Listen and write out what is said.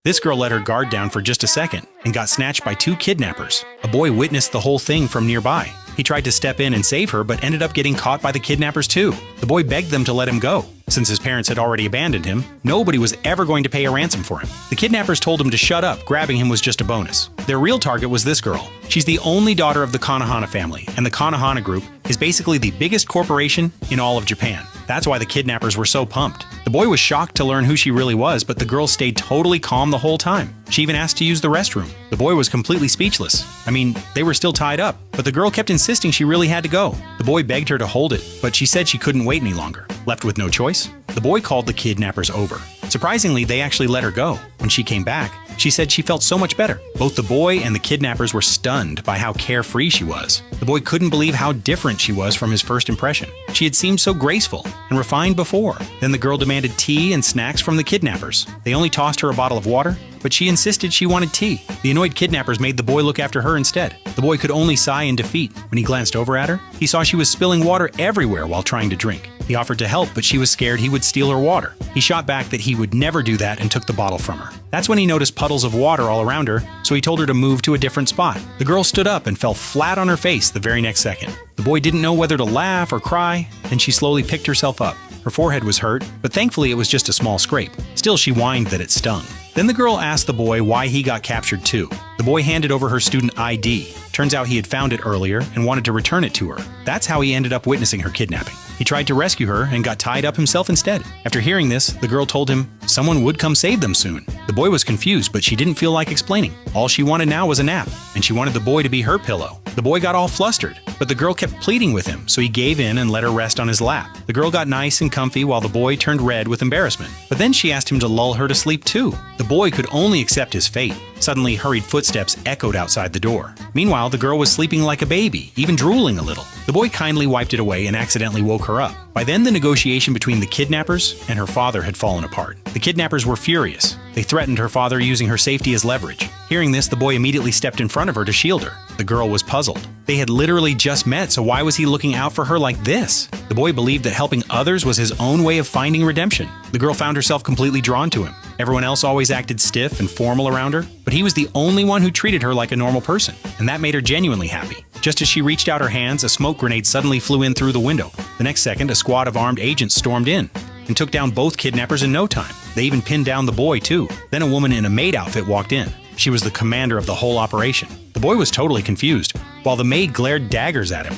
This girl let her guard down for just a second and got snatched by two kidnappers. A boy witnessed the whole thing from nearby. He tried to step in and save her, but ended up getting caught by the kidnappers too. The boy begged them to let him go. Since his parents had already abandoned him, nobody was ever going to pay a ransom for him. The kidnappers told him to shut up, grabbing him was just a bonus. Their real target was this girl. She's the only daughter of the Kanahana family, and the Kanahana Group is basically the biggest corporation in all of Japan. That's why the kidnappers were so pumped. The boy was shocked to learn who she really was, but the girl stayed totally calm the whole time. She even asked to use the restroom. The boy was completely speechless. I mean, they were still tied up, but the girl kept insisting she really had to go. The boy begged her to hold it, but she said she couldn't wait any longer. Left with no choice, the boy called the kidnappers over. Surprisingly, they actually let her go. When she came back, she said she felt so much better. Both the boy and the kidnappers were stunned by how carefree she was. The boy couldn't believe how different she was from his first impression. She had seemed so graceful and refined before. Then the girl demanded tea and snacks from the kidnappers. They only tossed her a bottle of water, but she insisted she wanted tea. The annoyed kidnappers made the boy look after her instead. The boy could only sigh in defeat. When he glanced over at her, he saw she was spilling water everywhere while trying to drink. He offered to help, but she was scared he would steal her water. He shot back that he would never do that and took the bottle from her. That's when he noticed puddles of water all around her, so he told her to move to a different spot. The girl stood up and fell flat on her face the very next second. The boy didn't know whether to laugh or cry, then she slowly picked herself up. Her forehead was hurt, but thankfully it was just a small scrape. Still, she whined that it stung. Then the girl asked the boy why he got captured too. The boy handed over her student ID. Turns out he had found it earlier and wanted to return it to her. That's how he ended up witnessing her kidnapping. He tried to rescue her and got tied up himself instead. After hearing this, the girl told him someone would come save them soon. The boy was confused, but she didn't feel like explaining. All she wanted now was a nap, and she wanted the boy to be her pillow. The boy got all flustered, but the girl kept pleading with him, so he gave in and let her rest on his lap. The girl got nice and comfy while the boy turned red with embarrassment. But then she asked him to lull her to sleep too. The boy could only accept his fate. Suddenly, hurried footsteps echoed outside the door. Meanwhile, the girl was sleeping like a baby, even drooling a little. The boy kindly wiped it away and accidentally woke her up. By then, the negotiation between the kidnappers and her father had fallen apart. The kidnappers were furious. They threatened her father using her safety as leverage. Hearing this, the boy immediately stepped in front of her to shield her. The girl was puzzled. They had literally just met, so why was he looking out for her like this? The boy believed that helping others was his own way of finding redemption. The girl found herself completely drawn to him. Everyone else always acted stiff and formal around her, but he was the only one who treated her like a normal person, and that made her genuinely happy. Just as she reached out her hands, a smoke grenade suddenly flew in through the window. The next second, a squad of armed agents stormed in and took down both kidnappers in no time. They even pinned down the boy too. Then a woman in a maid outfit walked in. She was the commander of the whole operation. The boy was totally confused, while the maid glared daggers at him.